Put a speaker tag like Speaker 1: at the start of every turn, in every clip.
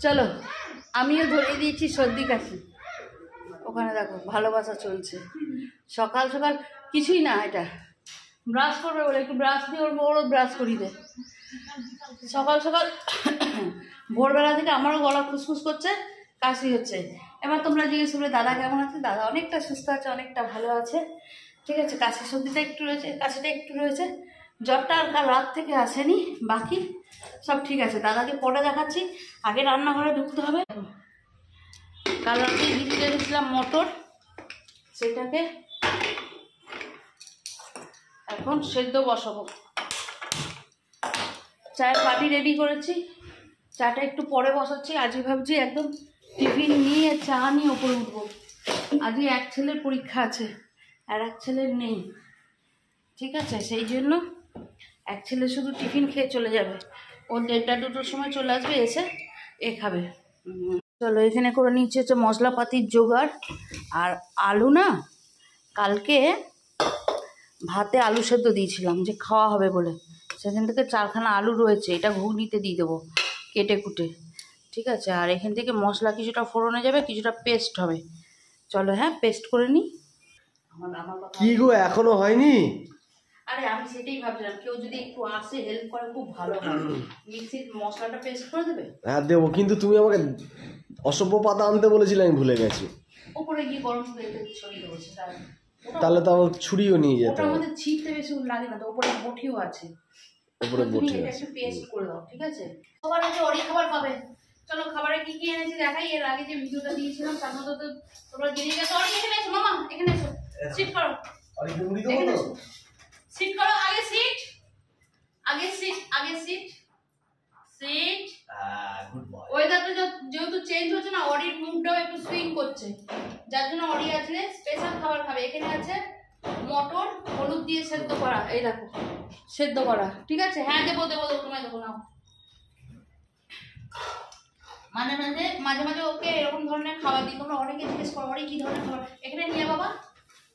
Speaker 1: চলো আমিও ধরে দিয়েছি সর্দি কাশি। ওখানে দেখো ভালোবাসা চলছে। সকাল সকাল কিছুই না, এটা ব্রাশ করবে বলে একটু ব্রাশ দিয়ে ওর বড় ব্রাশ করি দে। সকাল সকাল ভোরবেলা থেকে আমারও গলা খুসখুস করছে, কাশি হচ্ছে। এবার তোমরা জিজ্ঞেস করবে দাদা কেমন আছে? দাদা অনেকটা সুস্থ আছে, অনেকটা ভালো আছে, ঠিক আছে। কাশি সর্দিটা একটু রয়েছে, কাশিটা একটু রয়েছে, জ্বরটা আর কাল রাত থেকে আসেনি, বাকি সব ঠিক আছে। দাদাকে পরে দেখাচ্ছি, আগে রান্নাঘরে ঢুকতে হবে। কাল রাতে ভিজিয়ে রেখেছিলাম মটর, সেটাকে এখন সেদ্ধ বসাবো। চায়ের পাটি রেডি করেছি, চাটা একটু পরে বসাচ্ছি। আজকে ভাবছি একদম টিফিন নিয়ে চা নিয়ে ওপরে উঠবো। আজকে এক ছেলের পরীক্ষা আছে আর এক ছেলের নেই, ঠিক আছে। সেই জন্য এক ছেলে শুধু টিফিন খেয়ে চলে যাবে, ও 1:30-2টোর সময় চলে আসবে, এসে খাবে। চলো এখানে করে নিচ্ছে হচ্ছে মশলাপাতির জোগাড়। আর আলু না, কালকে ভাতে আলু সেদ্ধ দিয়েছিলাম যে খাওয়া হবে বলে, সেখান থেকে 4খানা আলু রয়েছে, এটা ঘুগনিতে দিয়ে দেবো কেটে কুটে, ঠিক আছে। আর এখান থেকে মশলা কিছুটা ফোড়নে যাবে, কিছুটা পেস্ট হবে। চলো হ্যাঁ পেস্ট করে নিই।
Speaker 2: কি গো এখনো হয়নি?
Speaker 1: আরে আমি সেটাই ভাবছিলাম, কেউ যদি একটু আসে হেল্প করে খুব ভালো হয়। মিক্সির মশলাটা পেস্ট করে দেবে?
Speaker 2: হ্যাঁ দেবো, কিন্তু তুমি আমাকে অসভ্য পাতা আনতে বলেছিলে, আমি ভুলে গেছি।
Speaker 1: উপরে গিয়ে গরম তেল ছড়িয়ে দেবো, সেটা
Speaker 2: তাহলে তো আমার ছুরিও নিয়ে যেতে
Speaker 1: ওটা
Speaker 2: হবে।
Speaker 1: আমাদের ছিটতে বেশি লাগে না তো, উপরে বটিও আছে,
Speaker 2: উপরে বটি
Speaker 1: এটা
Speaker 2: আছে।
Speaker 1: একটু পেস্ট করে দাও, ঠিক আছে। সবার আগে অরি খাবার পাবে। চলো খাবারে কি কি এনেছি দেখাই। এর আগে যে ভিডিওটা দিয়েছিলাম তার মধ্যে তো তোমরা জেনে গেছো। অরি এখানে এসো মামা, এখানে এসো, সিট করো, এখানে এসো, সিট করো, আগে সিট, আগে সিট, আগে সিট, সিট।
Speaker 2: Good boy.
Speaker 1: ওয়েদারটা যেহেতু চেঞ্জ হচ্ছে না, অরির মুডটাও একটু সুইং করছে, যার জন্য অরি আছে স্পেশাল খাবার খাবে। এখানে আছে মটর হলুদ দিয়ে সেদ্ধ করা, এই দেখো সেদ্ধ করা, ঠিক আছে। হ্যাঁ দেবো দেবো দেবো, তোমায় দেবো নাও। মাঝে মাঝে মাঝে মাঝে ওকে এরকম ধরনের খাবার দিই। তোমরা অনেকে জিজ্ঞেস করো অরি কি ধরনের খাবার। এখানে নিয়ে বাবা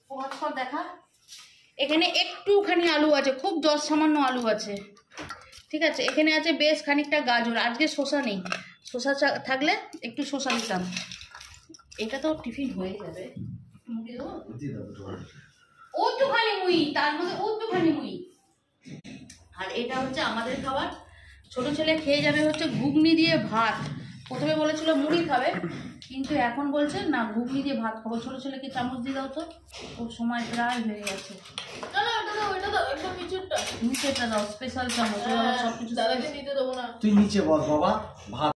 Speaker 1: হোয়াটসঅ্যাপ দেখা, এখানে একটুখানি আলু আছে, খুব সামান্য আলু আছে, ঠিক আছে। এখানে আছে বেশ খানিকটা গাজর, আজকে শসা নেই, শসা থাকলে একটু শসা নিতাম। এটা তো টিফিন হয়ে যাবে, মুড়ি দেবো ওটুখানি মুই, তার মধ্যে ওটুখানি মুই। আর এটা হচ্ছে আমাদের খাবার। ছোট ছেলে খেয়ে যাবে হচ্ছে ঘুগনি দিয়ে ভাত। প্রথমে বলেছিল মুড়ি খাবে, কিন্তু এখন বলছে না ঘুগনি দিয়ে ভাত খাবো। ছোট ছেলেকে চামচ দিয়ে দাও তো, ওর সময় প্রায় হয়ে গেছে। চলো ওটা দাও, ওটা দাও, একদম নিচেরটা দাও, স্পেশাল চামচ। সব কিছু দাদাকে নিতে দেবো না,
Speaker 2: তুই নিচে বস বাবা, ভাত